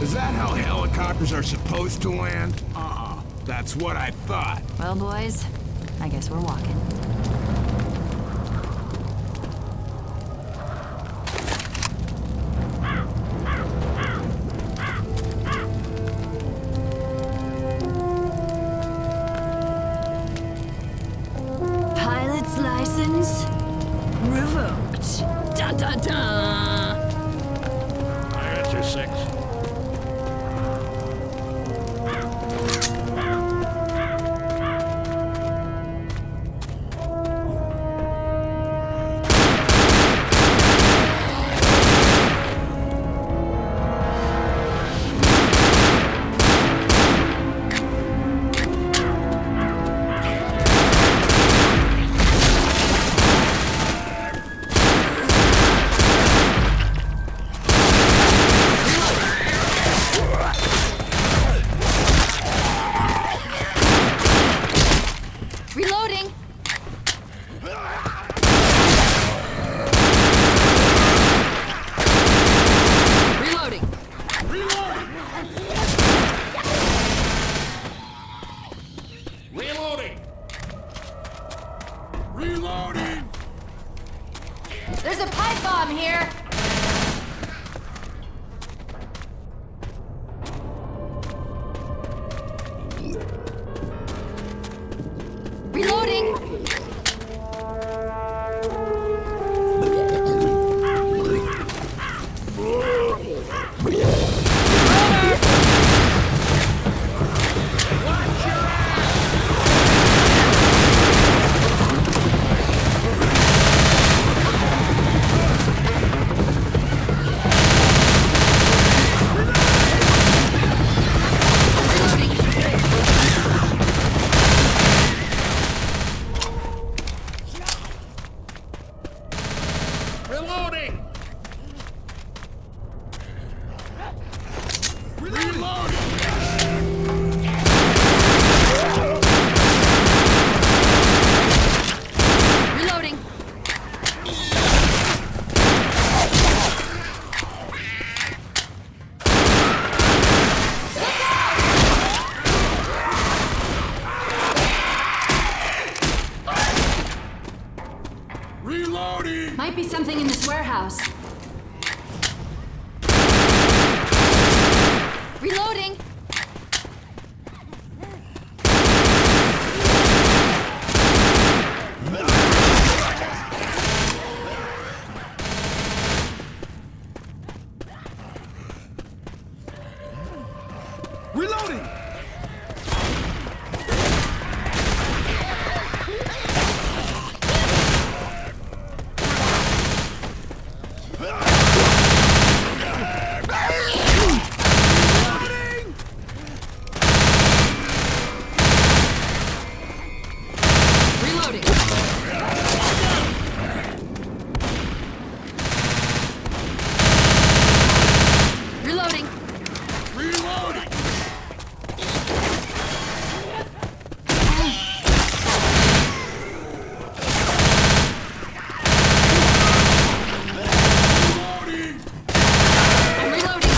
Is that how helicopters are supposed to land? That's what I thought. Well, boys, I guess we're walking. Pilot's license revoked. Da da da! I got your 6. Reloading! Reloading! Reloading! Reloading! There's a pipe bomb here! Reloading! Reloading! Reloading! Reloading! Might be something in this warehouse. Reloading! Reloading! Reloading! Reloading! Reloading! Reloading! I'm reloading!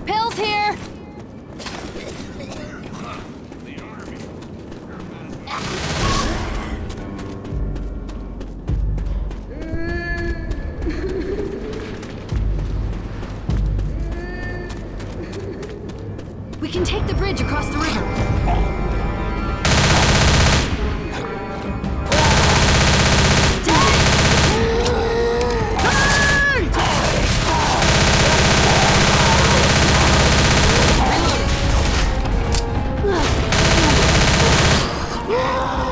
Pills here! We can take the bridge across the river. Reloading.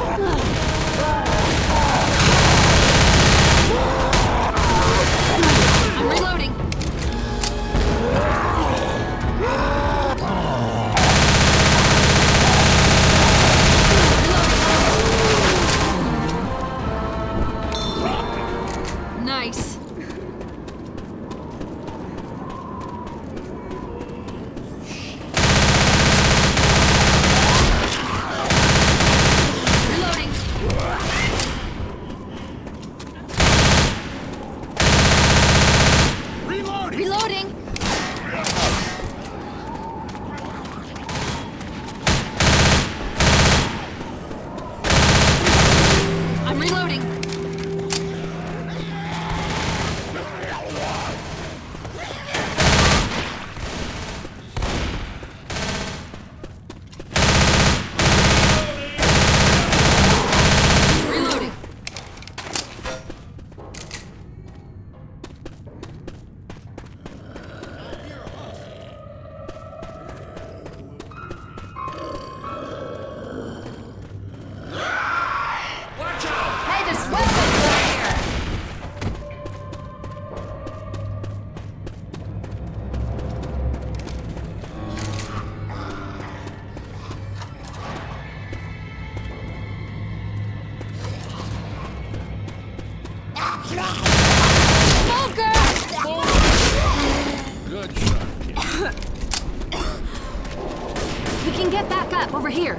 trap over here.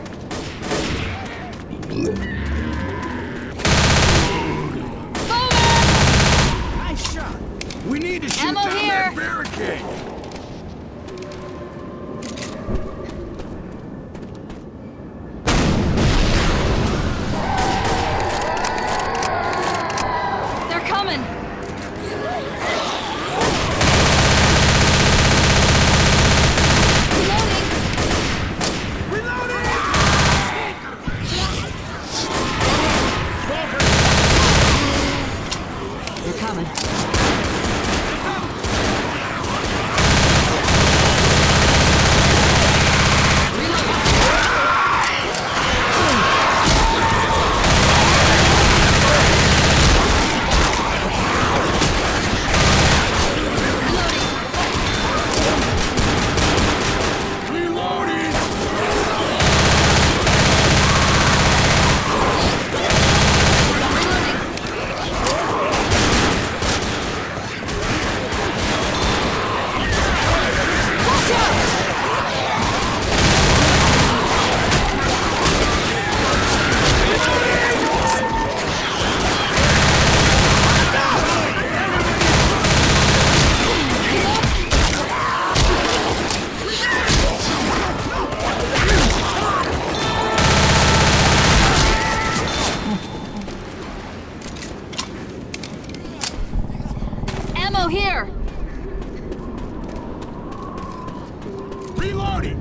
Nice shot. We need to shoot Ammo down here. that barricade. They're coming. Reloading. They're coming. Reloading. Watch out! Ammo here! Reloading.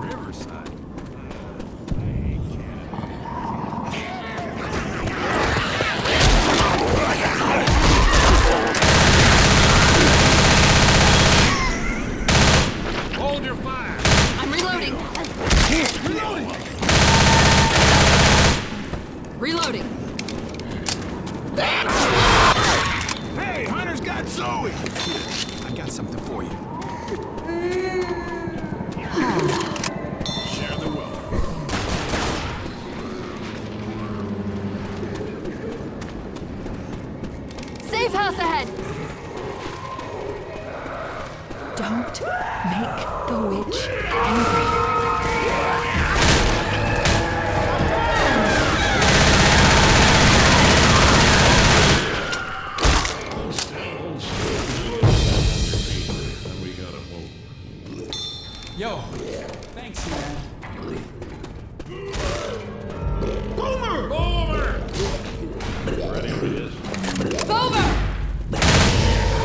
Riverside. Hold your fire. I'm reloading. Reloading. Hey, Hunter's got Zoe. I got something for you. Share the wealth. Safe house ahead. Don't make the witch angry. We gotta move. Yo, thanks, man. Over! Ready for this? Boomer!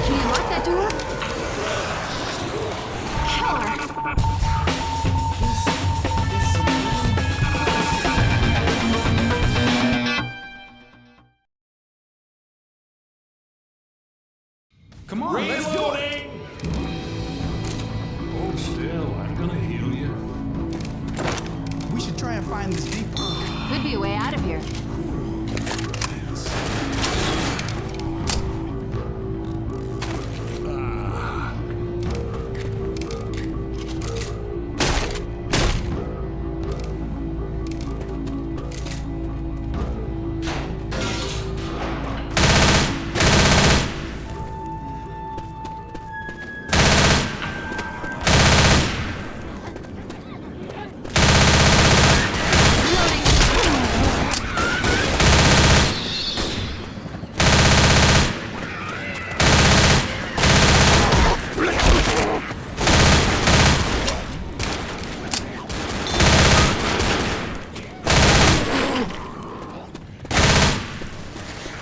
Can you lock that door? Killer! Come on, let's do it. Reloading! Hold still. I'm gonna heal you. We should try and find this depot. Could be a way out of here.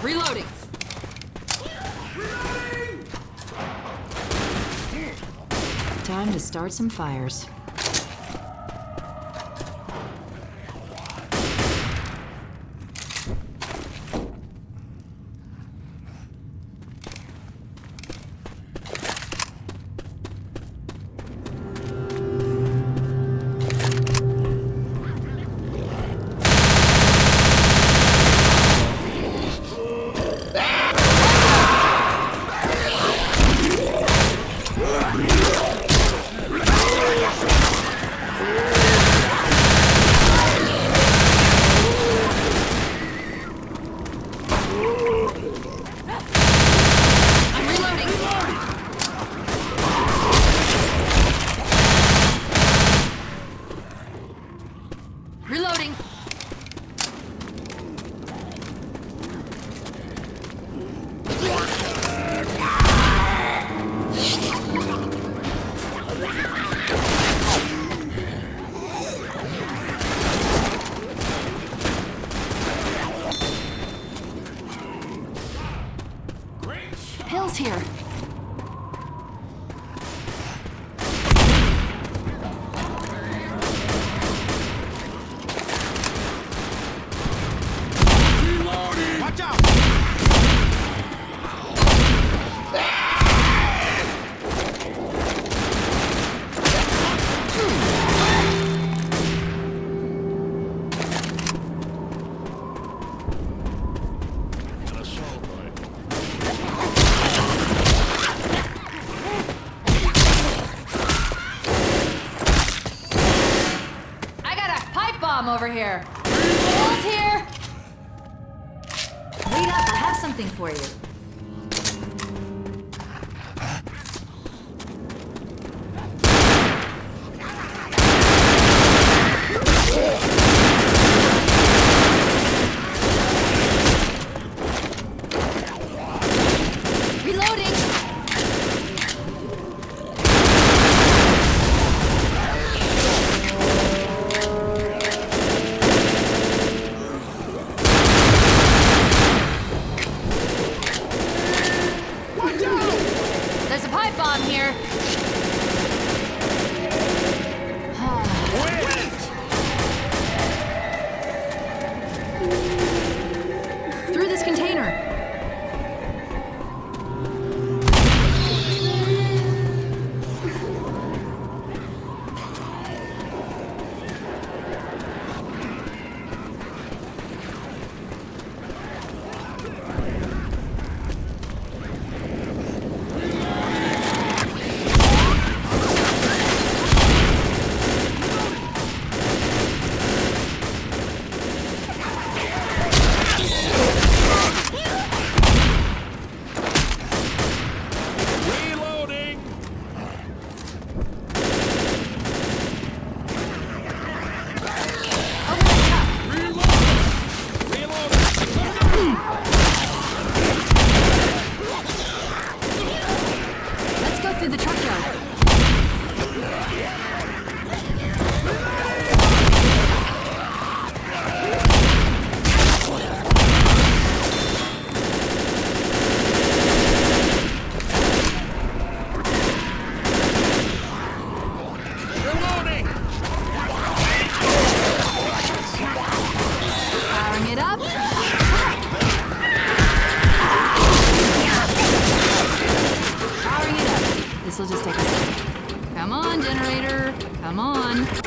Reloading. Time to start some fires. Hill's here. Watch out! An assault rifle. I got a pipe bomb over here. Hill's here. Wait up, I have something for you. Reloading. There's a pipe bomb here. Through this container. Reloading! Open the truck. Let's go through the truck yard. Reloading! Powering it up. Powering it up. This'll just take a second. Come on, generator. Come on.